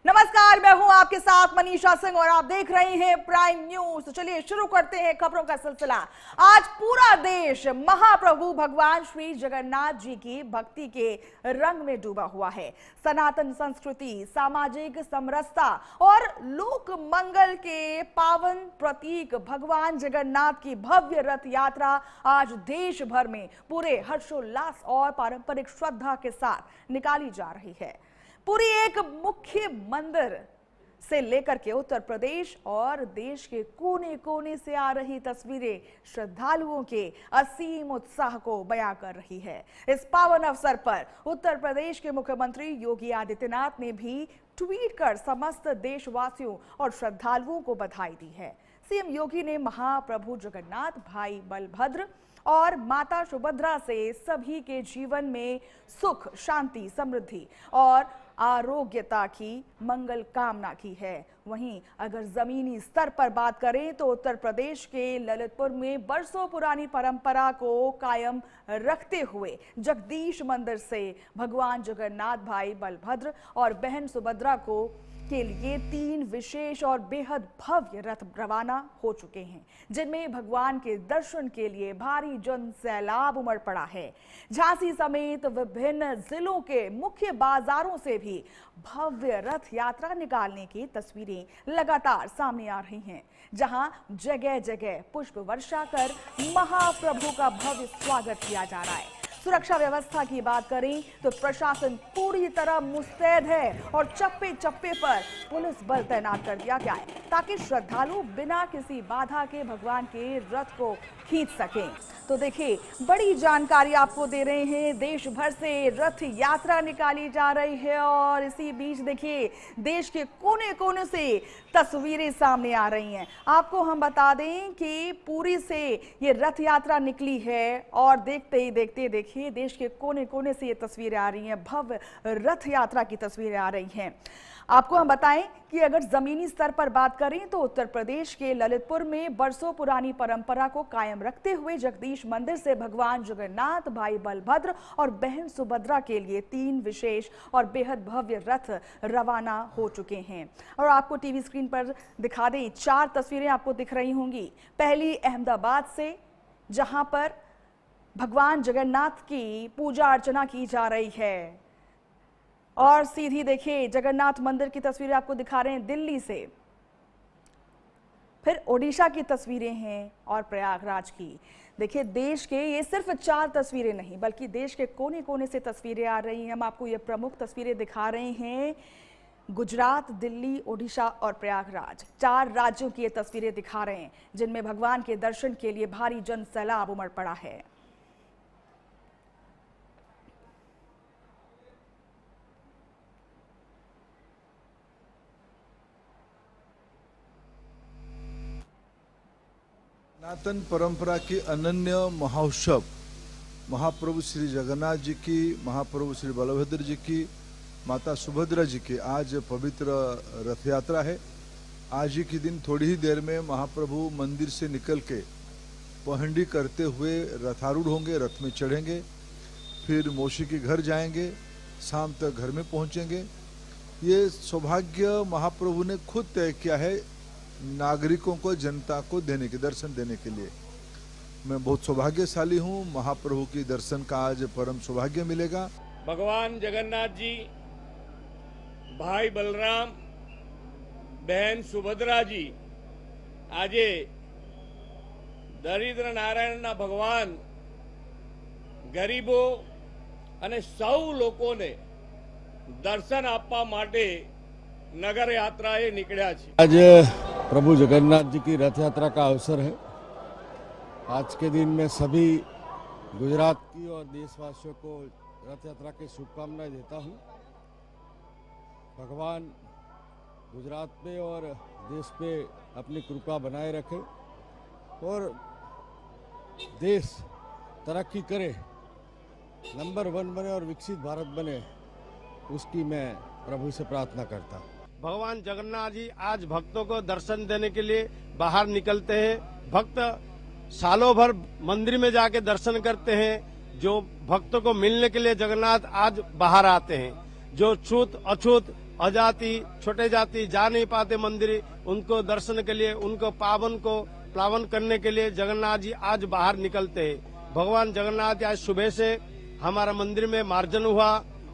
नमस्कार, मैं हूं आपके साथ मनीषा सिंह और आप देख रहे हैं प्राइम न्यूज। तो चलिए शुरू करते हैं खबरों का सिलसिला। आज पूरा देश महाप्रभु भगवान श्री जगन्नाथ जी की भक्ति के रंग में डूबा हुआ है। सनातन संस्कृति, सामाजिक समरसता और लोक मंगल के पावन प्रतीक भगवान जगन्नाथ की भव्य रथ यात्रा आज देश भर में पूरे हर्षोल्लास और पारंपरिक श्रद्धा के साथ निकाली जा रही है। पूरी एक मुख्य मंदिर से लेकर के उत्तर प्रदेश और देश के कोने कोने से आ रही तस्वीरें श्रद्धालुओं के असीम उत्साह को बयां कर रही है। इस पावन अवसर पर उत्तर प्रदेश के मुख्यमंत्री योगी आदित्यनाथ ने भी ट्वीट कर समस्त देशवासियों और श्रद्धालुओं को बधाई दी है। सीएम योगी ने महाप्रभु जगन्नाथ, भाई बलभद्र और माता सुभद्रा से सभी के जीवन में सुख, शांति, समृद्धि और आरोग्यता की मंगल कामना की है। वहीं अगर जमीनी स्तर पर बात करें तो उत्तर प्रदेश के ललितपुर में बरसों पुरानी परंपरा को कायम रखते हुए जगदीश मंदिर से भगवान जगन्नाथ, भाई बलभद्र और बहन सुभद्रा के लिए 3 विशेष और बेहद भव्य रथ रवाना हो चुके हैं, जिनमें भगवान के दर्शन के लिए भारी जन सैलाब उमड़ पड़ा है। झांसी समेत विभिन्न जिलों के मुख्य बाजारों से भी भव्य रथ यात्रा निकालने की तस्वीरें लगातार सामने आ रही हैं, जहां जगह जगह पुष्प वर्षा कर महाप्रभु का भव्य स्वागत किया जा रहा है। सुरक्षा व्यवस्था की बात करें तो प्रशासन पूरी तरह मुस्तैद है और चप्पे चप्पे पर पुलिस बल तैनात कर दिया गया है ताकि श्रद्धालु बिना किसी बाधा के भगवान के रथ को खींच सकें। तो देखिए, बड़ी जानकारी आपको दे रहे हैं। देश भर से रथ यात्रा निकाली जा रही है और इसी बीच देखिए देश के कोने कोने से तस्वीरें सामने आ रही हैं। आपको हम बता दें कि पुरी से ये रथ यात्रा निकली है और देखते ही देखते देखिए देश के कोने कोने से ये तस्वीरें आ रही हैं, भव्य रथ यात्रा की तस्वीरें आ रही हैं। आपको हम बताएं कि अगर जमीनी स्तर पर बात करें तो उत्तर प्रदेश के ललितपुर में बरसों पुरानी परंपरा को कायम रखते हुए जगदीश मंदिर से भगवान जगन्नाथ, भाई बलभद्र और बहन सुभद्रा के लिए 3 विशेष और बेहद भव्य रथ रवाना हो चुके हैं। और आपको टीवी स्क्रीन पर दिखा दें, 4 तस्वीरें आपको दिख रही होंगी। पहली अहमदाबाद से, जहां पर भगवान जगन्नाथ की पूजा अर्चना की जा रही है, और सीधी देखिए जगन्नाथ मंदिर की तस्वीरें आपको दिखा रहे हैं दिल्ली से। फिर ओडिशा की तस्वीरें हैं और प्रयागराज की। देखिए देश के ये सिर्फ 4 तस्वीरें नहीं बल्कि देश के कोने कोने से तस्वीरें आ रही हैं। हम आपको ये प्रमुख तस्वीरें दिखा रहे हैं। गुजरात, दिल्ली, ओडिशा और प्रयागराज, 4 राज्यों की ये तस्वीरें दिखा रहे हैं, जिनमें भगवान के दर्शन के लिए भारी जन सैलाब उमड़ पड़ा है। सनातन परंपरा की अनन्य महोत्सव महाप्रभु श्री जगन्नाथ जी की, महाप्रभु श्री बलभद्र जी की, माता सुभद्रा जी की आज पवित्र रथ यात्रा है। आज ही के दिन थोड़ी ही देर में महाप्रभु मंदिर से निकल के पहंडी करते हुए रथारूढ़ होंगे, रथ में चढ़ेंगे, फिर मौसी के घर जाएंगे, शाम तक घर में पहुंचेंगे। ये सौभाग्य महाप्रभु ने खुद तय किया है नागरिकों को, जनता को देने के, दर्शन देने के लिए। मैं बहुत सौभाग्यशाली हूँ। महाप्रभु की दर्शन का आज परम सौभाग्य मिलेगा। भगवान जगन्नाथ जी, भाई बलराम, बहन सुभद्रा जी આજે દરિદ્ર નારાયણના ભગવાન ગરીબો અને સૌ લોકોને દર્શન આપવા માટે नगर यात्राएं निकला है। आज प्रभु जगन्नाथ जी की रथ यात्रा का अवसर है। आज के दिन मैं सभी गुजरात की और देशवासियों को रथ यात्रा की शुभकामनाएं देता हूं। भगवान गुजरात पे और देश पे अपनी कृपा बनाए रखे और देश तरक्की करे, नंबर 1 बने और विकसित भारत बने, उसकी मैं प्रभु से प्रार्थना करता हूँ। भगवान जगन्नाथ जी आज भक्तों को दर्शन देने के लिए बाहर निकलते हैं। भक्त सालों भर मंदिर में जाके दर्शन करते हैं। जो भक्तों को मिलने के लिए जगन्नाथ आज बाहर आते हैं। जो छूत अछूत अजाति छोटे जाति जा नहीं पाते मंदिर, उनको दर्शन के लिए, उनको प्लावन करने के लिए जगन्नाथ जी आज बाहर निकलते हैं। भगवान जगन्नाथ आज सुबह से हमारा मंदिर में मार्जन हुआ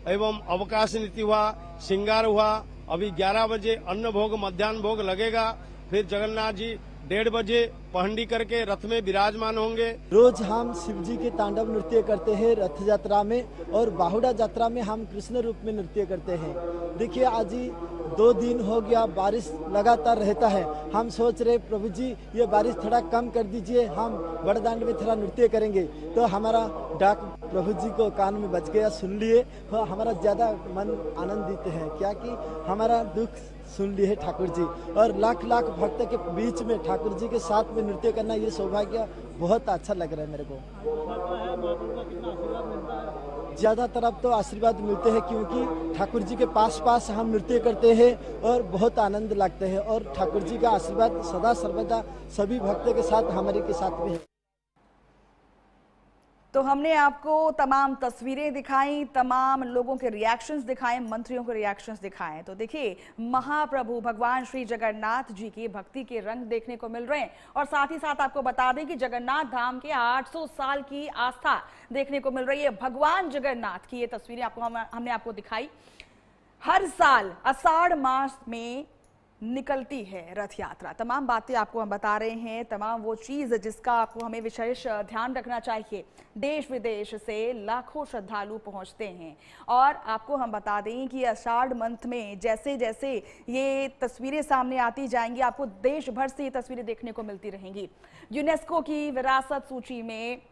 एवं अवकाश नीति हुआ, श्रृंगार हुआ। अभी 11 बजे अन्न भोग मध्याह्न भोग लगेगा। फिर जगन्नाथ जी 1:30 बजे पहंडी करके रथ में विराजमान होंगे। रोज हम शिव जी के तांडव नृत्य करते हैं रथ यात्रा में, और बाहुड़ा यात्रा में हम कृष्ण रूप में नृत्य करते हैं। देखिए आज ही 2 दिन हो गया, बारिश लगातार रहता है। हम सोच रहे प्रभु जी ये बारिश थोड़ा कम कर दीजिए, हम बड़दांड में थोड़ा नृत्य करेंगे। तो हमारा डाक प्रभु जी को कान में बज गया, सुन लिए, तो हमारा ज्यादा मन आनंदित है, क्या कि हमारा दुख सुन लिए ठाकुर जी। और लाख लाख भक्त के बीच में ठाकुर जी के साथ में नृत्य करना, ये सौभाग्य बहुत अच्छा लग रहा है मेरे को। ज्यादातर अब तो आशीर्वाद मिलते हैं, क्योंकि ठाकुर जी के पास हम नृत्य करते हैं और बहुत आनंद लगते हैं। और ठाकुर जी का आशीर्वाद सदा सर्वदा सभी भक्तों के साथ हमारे के साथ में है। तो हमने आपको तमाम तस्वीरें दिखाई, तमाम लोगों के रिएक्शंस दिखाए, मंत्रियों के रिएक्शंस दिखाए। तो देखिए महाप्रभु भगवान श्री जगन्नाथ जी की भक्ति के रंग देखने को मिल रहे हैं। और साथ ही साथ आपको बता दें कि जगन्नाथ धाम के 800 साल की आस्था देखने को मिल रही है। भगवान जगन्नाथ की ये तस्वीरें हमने आपको दिखाई। हर साल आषाढ़ मास में निकलती है रथ यात्रा। तमाम बातें आपको हम बता रहे हैं, तमाम वो चीज जिसका आपको हमें विशेष ध्यान रखना चाहिए। देश विदेश से लाखों श्रद्धालु पहुंचते हैं। और आपको हम बता दें कि आषाढ़ मंथ में जैसे जैसे ये तस्वीरें सामने आती जाएंगी, आपको देश भर से ये तस्वीरें देखने को मिलती रहेंगी। यूनेस्को की विरासत सूची में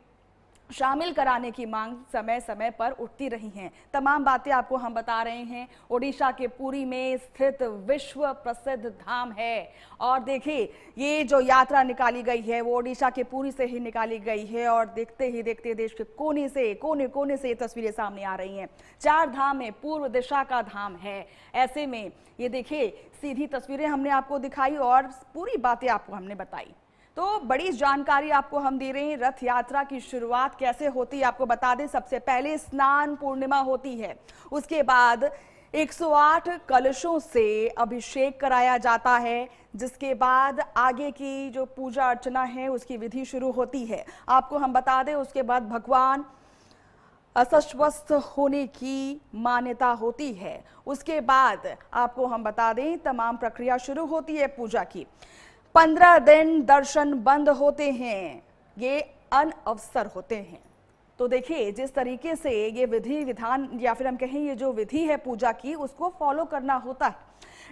शामिल कराने की मांग समय समय पर उठती रही हैं। तमाम बातें आपको हम बता रहे हैं। ओडिशा के पुरी में स्थित विश्व प्रसिद्ध धाम है। और देखिए ये जो यात्रा निकाली गई है वो ओडिशा के पुरी से ही निकाली गई है। और देखते ही देखते देश के कोने कोने से ये तस्वीरें सामने आ रही हैं। 4 धाम में पूर्व दिशा का धाम है। ऐसे में ये देखिए सीधी तस्वीरें हमने आपको दिखाई और पूरी बातें आपको हमने बताई। तो बड़ी जानकारी आपको हम दे रहे हैं। रथ यात्रा की शुरुआत कैसे होती है आपको बता दें। सबसे पहले स्नान पूर्णिमा होती है, उसके बाद 108 कलशों से अभिषेक कराया जाता है, जिसके बाद आगे की जो पूजा अर्चना है उसकी विधि शुरू होती है। आपको हम बता दें उसके बाद भगवान अस्वस्थ होने की मान्यता होती है। उसके बाद आपको हम बता दें तमाम प्रक्रिया शुरू होती है पूजा की। 15 दिन दर्शन बंद होते हैं, ये अनअवसर होते हैं। तो देखिए जिस तरीके से ये विधि विधान या फिर हम कहें ये जो विधि है पूजा की उसको फॉलो करना होता है।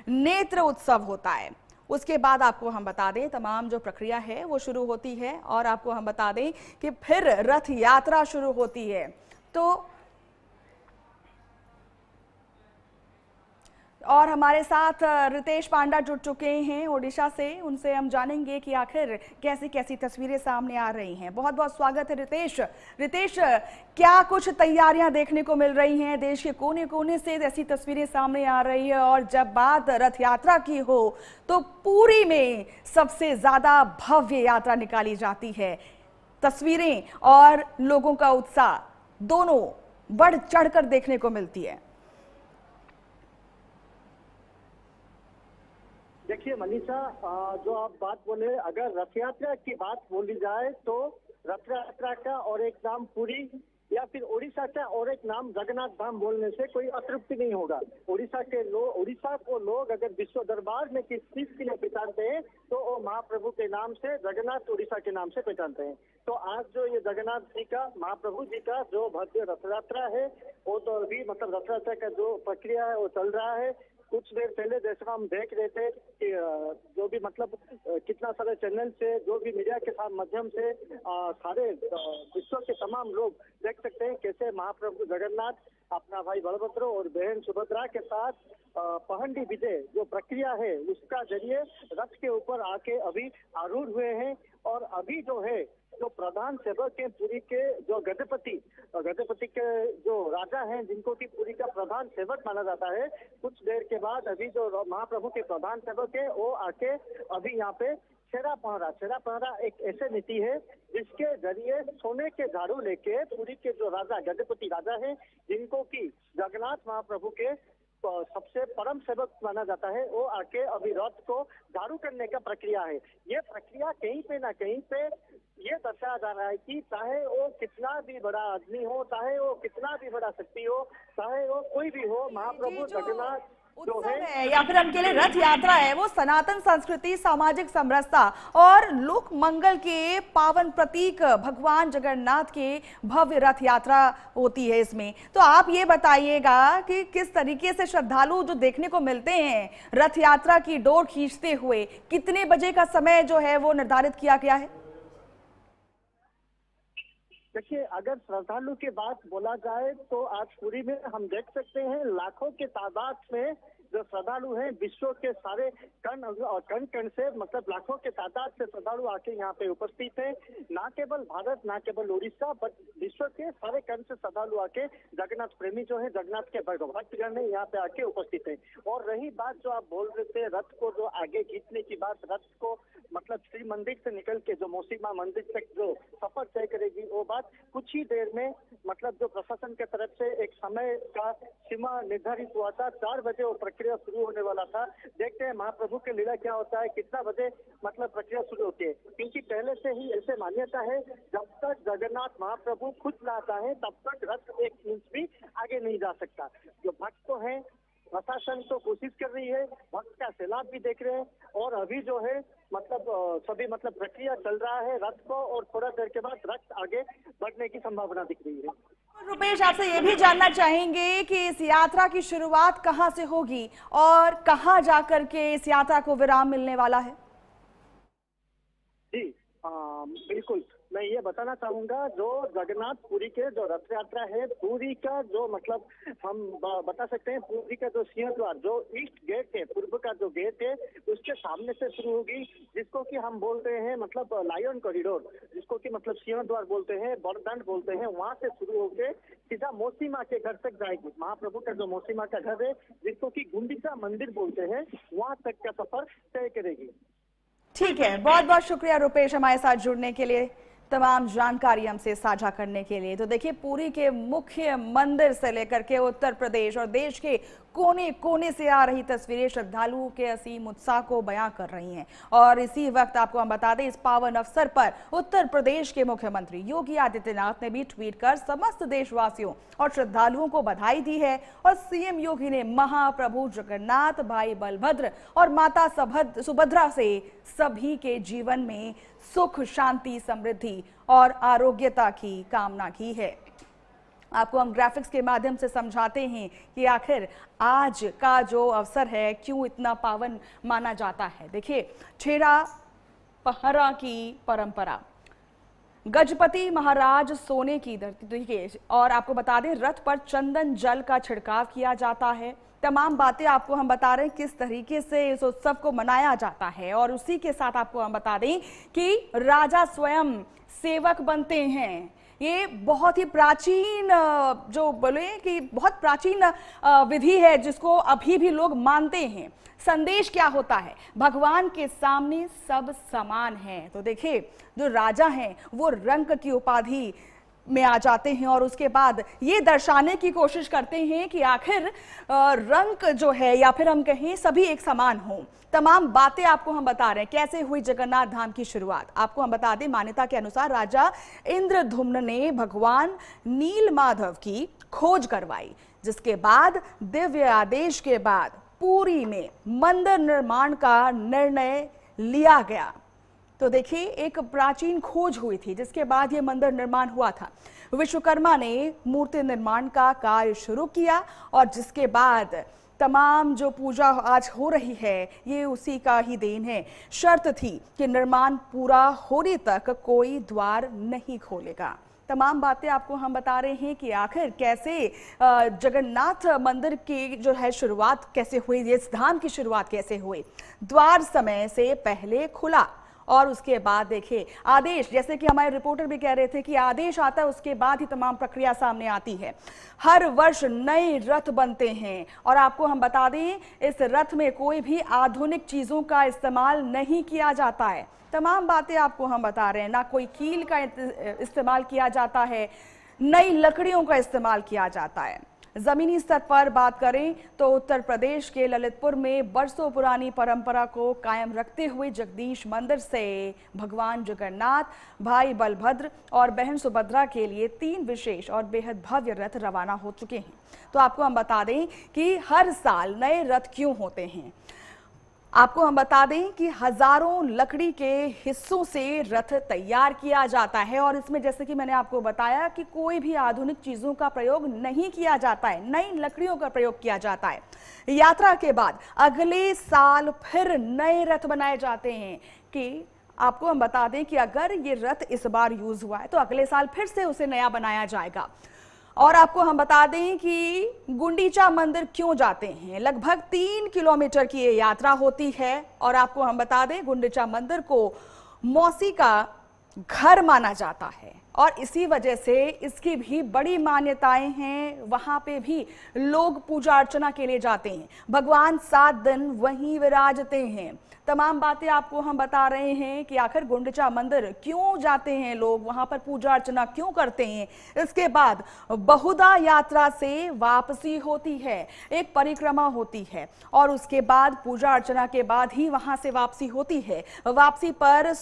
नेत्र उत्सव होता है। उसके बाद आपको हम बता दें तमाम जो प्रक्रिया है वो शुरू होती है। और आपको हम बता दें कि फिर रथ यात्रा शुरू होती है। तो और हमारे साथ रितेश पांडा जुड़ चुके हैं ओडिशा से। उनसे हम जानेंगे कि आखिर कैसी कैसी तस्वीरें सामने आ रही हैं। बहुत बहुत स्वागत है रितेश, क्या कुछ तैयारियां देखने को मिल रही हैं? देश के कोने कोने से ऐसी तस्वीरें सामने आ रही है। और जब बात रथ यात्रा की हो तो पुरी में सबसे ज्यादा भव्य यात्रा निकाली जाती है। तस्वीरें और लोगों का उत्साह दोनों बढ़ चढ़कर देखने को मिलती है। देखिए मनीषा, जो आप बात बोले, अगर रथ यात्रा की बात बोली जाए तो रथ यात्रा का और एक नाम पुरी या फिर ओडिशा का और एक नाम जगन्नाथ धाम बोलने से कोई अतृप्ति नहीं होगा। ओडिशा को लोग अगर विश्व दरबार में किस चीज के लिए पहचानते हैं तो वो महाप्रभु के नाम से, जगन्नाथ ओडिशा के नाम से पहचानते हैं। तो आज जो ये जगन्नाथ जी का, महाप्रभु जी का जो भव्य रथ यात्रा है वो तो अभी मतलब रथ यात्रा का जो प्रक्रिया है वो चल रहा है। कुछ देर पहले जैसे हम देख रहे थे कि जो भी मतलब कितना सारे चैनल से, जो भी मीडिया के साथ माध्यम से सारे विश्व के तमाम लोग देख सकते हैं कैसे महाप्रभु जगन्नाथ अपना भाई बलभद्र और बहन सुभद्रा के साथ पहंडी विजय जो प्रक्रिया है उसका जरिए रथ के ऊपर आके अभी आरूढ़ हुए हैं। और अभी जो है जो प्रधान सेवक हैं पुरी के, जो गजपति के जो राजा हैं जिनको की पुरी का प्रधान सेवक माना जाता है, कुछ देर के बाद अभी जो महाप्रभु के प्रधान सेवक है वो आके अभी यहाँ पे छेरा पहरा एक ऐसे नीति है जिसके जरिए सोने के झाड़ू लेके पुरी के जो राजा गजपति राजा हैं जिनको की जगन्नाथ महाप्रभु के सबसे परम स्वयं सेवक माना जाता है, वो आके अभी रथ को झाड़ू करने का प्रक्रिया है। ये प्रक्रिया कहीं पे ना कहीं पे ये दर्शाया जा रहा है कि चाहे वो कितना भी बड़ा आदमी हो, चाहे वो कितना भी बड़ा शक्ति हो, चाहे वो कोई भी हो, महाप्रभु जगन्नाथ जो उत्सव है या फिर हम कह लें रथ यात्रा है, वो सनातन संस्कृति, सामाजिक समरसता और लोक मंगल के पावन प्रतीक भगवान जगन्नाथ के भव्य रथ यात्रा होती है इसमें। तो आप ये बताइएगा कि किस तरीके से श्रद्धालु जो देखने को मिलते हैं रथ यात्रा की डोर खींचते हुए, कितने बजे का समय जो है वो निर्धारित किया गया है? देखिए, अगर श्रद्धालु की बात बोला जाए तो आज पुरी में हम देख सकते हैं लाखों के तादाद में जो श्रद्धालु हैं, विश्व के सारे कण कण से, मतलब लाखों के तादाद से श्रद्धालु आके यहाँ पे उपस्थित हैं। ना केवल भारत, ना केवल उड़ीसा, बट विश्व के सारे कण से श्रद्धालु आके जगन्नाथ प्रेमी जो है, जगन्नाथ के भक्तगण है, यहाँ पे आके उपस्थित है। और रही बात जो आप बोल रहे थे रथ को जो आगे खींचने की बात, रथ को मतलब श्री मंदिर से निकल के जो मौसीमा मंदिर तक जो सफर तय करेगी, वो बात कुछ ही देर में, मतलब जो प्रशासन के तरफ से एक समय का सीमा निर्धारित हुआ था, 4 बजे वो प्रक्रिया शुरू होने वाला था। देखते हैं महाप्रभु के लीला क्या होता है, कितना बजे मतलब प्रक्रिया शुरू होती है, क्योंकि पहले से ही ऐसे मान्यता है जब तक जगन्नाथ महाप्रभु खुद ना आता है तब तक रथ 1 इंच भी आगे नहीं जा सकता। जो भक्त तो है, प्रशासन तो कोशिश कर रही है, भक्त का सैलाब भी देख रहे हैं, और अभी जो है मतलब सभी मतलब प्रक्रिया चल रहा है रथ को, और थोड़ा देर के बाद रथ आगे बढ़ने की संभावना दिख रही है। रुपेश, आपसे ये भी जानना चाहेंगे कि इस यात्रा की शुरुआत कहां से होगी और कहां जाकर के इस यात्रा को विराम मिलने वाला है? जी बिल्कुल, मैं ये बताना चाहूंगा, जो जगन्नाथ पुरी के जो रथ यात्रा है, पुरी का जो मतलब हम बता सकते हैं, पुरी का जो सिंह द्वार, जो ईस्ट गेट है, पूर्व का जो गेट है, उसके सामने से शुरू होगी, जिसको कि हम बोलते हैं मतलब लायन कॉरिडोर, जिसको कि मतलब सिंह द्वार बोलते हैं, बरदंड बोलते हैं। वहां से शुरू होकर सीधा मौसीमा के घर तक जाएगी। महाप्रभु का जो मौसीमा का घर है, जिसको कि गुंडीचा मंदिर बोलते हैं, वहां तक का सफर तय करेगी। ठीक है, बहुत बहुत शुक्रिया रुपेश हमारे साथ जुड़ने के लिए, तमाम जानकारी हमसे साझा करने के लिए। तो देखिए, पुरी के मुख्य मंदिर से लेकर के उत्तर प्रदेश और देश के कोने कोने से आ रही तस्वीरें श्रद्धालुओं के असीम उत्साह को बयां कर रही हैं। और इसी वक्त आपको हम बता दें, इस पावन अवसर पर उत्तर प्रदेश के मुख्यमंत्री योगी आदित्यनाथ ने भी ट्वीट कर समस्त देशवासियों और श्रद्धालुओं को बधाई दी है। और सीएम योगी ने महाप्रभु जगन्नाथ, भाई बलभद्र और माता सुभद्रा से सभी के जीवन में सुख, शांति, समृद्धि और आरोग्यता की कामना की है। आपको हम ग्राफिक्स के माध्यम से समझाते हैं कि आखिर आज का जो अवसर है क्यों इतना पावन माना जाता है। देखिए, छेरा पहरा की परंपरा, गजपति महाराज सोने की धरती, और आपको बता दें रथ पर चंदन जल का छिड़काव किया जाता है। तमाम बातें आपको हम बता रहे हैं किस तरीके से इस उत्सव को मनाया जाता है। और उसी के साथ आपको हम बता दें कि राजा स्वयं सेवक बनते हैं। ये बहुत ही प्राचीन, जो बोले कि बहुत प्राचीन विधि है, जिसको अभी भी लोग मानते हैं। संदेश क्या होता है? भगवान के सामने सब समान हैं। तो देखिए, जो राजा हैं वो रंक की उपाधि में आ जाते हैं और उसके बाद ये दर्शाने की कोशिश करते हैं कि आखिर रंग जो है या फिर हम कहें सभी एक समान हों। तमाम बातें आपको हम बता रहे हैं कैसे हुई जगन्नाथ धाम की शुरुआत। आपको हम बता दें, मान्यता के अनुसार राजा इंद्रधुम्न ने भगवान नीलमाधव की खोज करवाई, जिसके बाद दिव्य आदेश के बाद पुरी में मंदिर निर्माण का निर्णय लिया गया। तो देखिए, एक प्राचीन खोज हुई थी जिसके बाद ये मंदिर निर्माण हुआ था। विश्वकर्मा ने मूर्ति निर्माण का कार्य शुरू किया और जिसके बाद तमाम जो पूजा आज हो रही है ये उसी का ही देन है। शर्त थी कि निर्माण पूरा होने तक कोई द्वार नहीं खोलेगा। तमाम बातें आपको हम बता रहे हैं कि आखिर कैसे जगन्नाथ मंदिर की जो है शुरुआत कैसे हुई, इस धाम की शुरुआत कैसे हुई। द्वार समय से पहले खुला और उसके बाद देखिए आदेश, जैसे कि हमारे रिपोर्टर भी कह रहे थे कि आदेश आता है उसके बाद ही तमाम प्रक्रिया सामने आती है। हर वर्ष नए रथ बनते हैं और आपको हम बता दें, इस रथ में कोई भी आधुनिक चीजों का इस्तेमाल नहीं किया जाता है। तमाम बातें आपको हम बता रहे हैं, ना कोई कील का इस्तेमाल किया जाता है, नई लकड़ियों का इस्तेमाल किया जाता है। जमीनी स्तर पर बात करें तो उत्तर प्रदेश के ललितपुर में बरसों पुरानी परंपरा को कायम रखते हुए जगदीश मंदिर से भगवान जगन्नाथ, भाई बलभद्र और बहन सुभद्रा के लिए 3 विशेष और बेहद भव्य रथ रवाना हो चुके हैं। तो आपको हम बता दें कि हर साल नए रथ क्यों होते हैं। आपको हम बता दें कि हजारों लकड़ी के हिस्सों से रथ तैयार किया जाता है और इसमें जैसे कि मैंने आपको बताया कि कोई भी आधुनिक चीजों का प्रयोग नहीं किया जाता है, नई लकड़ियों का प्रयोग किया जाता है। यात्रा के बाद अगले साल फिर नए रथ बनाए जाते हैं कि आपको हम बता दें कि अगर ये रथ इस बार यूज हुआ है तो अगले साल फिर से उसे नया बनाया जाएगा। और आपको हम बता दें कि गुंडीचा मंदिर क्यों जाते हैं। लगभग 3 किलोमीटर की ये यात्रा होती है और आपको हम बता दें गुंडीचा मंदिर को मौसी का घर माना जाता है और इसी वजह से इसकी भी बड़ी मान्यताएं हैं। वहां पे भी लोग पूजा अर्चना के लिए जाते हैं। भगवान 7 दिन वहीं विराजते हैं। तमाम बातें आपको हम बता रहे हैं कि आखिर गुंडीचा मंदिर क्यों जाते हैं लोग, वहां पर पूजा अर्चना क्यों करते हैं। इसके बाद बहुधा यात्रा से वापसी होती है, एक परिक्रमा होती है और उसके बाद पूजा अर्चना के बाद ही वहां से वापसी होती है। वापसी पर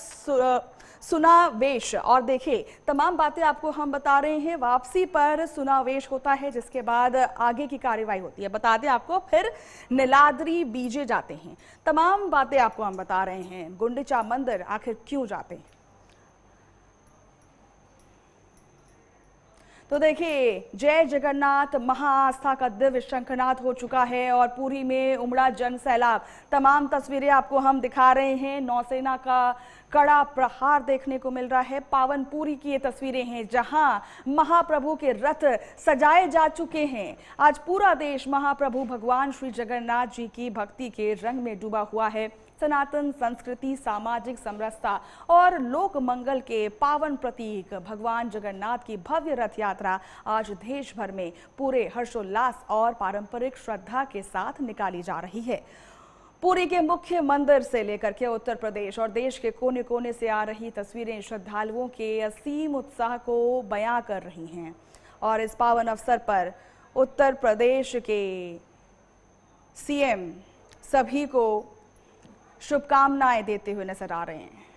सुनावेश और देखिए तमाम बातें आपको हम बता रहे हैं। वापसी पर सुनावेश होता है जिसके बाद आगे की कार्यवाही होती है। बता दें आपको फिर नीलाद्री बीजे जाते हैं। तमाम बातें आपको हम बता रहे हैं। गुंडीचा मंदिर आखिर क्यों जाते हैं। तो देखिए जय जगन्नाथ महाआस्था का दिव्य शंखनाद हो चुका है और पुरी में उमड़ा जन सैलाब। तमाम तस्वीरें आपको हम दिखा रहे हैं। नौसेना का कड़ा प्रहार देखने को मिल रहा है। पावन पुरी की ये तस्वीरें हैं जहां महाप्रभु के रथ सजाए जा चुके हैं। आज पूरा देश महाप्रभु भगवान श्री जगन्नाथ जी की भक्ति के रंग में डूबा हुआ है। सनातन संस्कृति, सामाजिक समरसता और लोक मंगल के पावन प्रतीक भगवान जगन्नाथ की भव्य रथ यात्रा आज देश भर में पूरे हर्षोल्लास और पारंपरिक श्रद्धा के साथ निकाली जा रही है। पुरी के मुख्य मंदिर से लेकर के उत्तर प्रदेश और देश के कोने कोने से आ रही तस्वीरें श्रद्धालुओं के असीम उत्साह को बयां कर रही हैं और इस पावन अवसर पर उत्तर प्रदेश के सीएम सभी को शुभकामनाएं देते हुए नजर आ रहे हैं।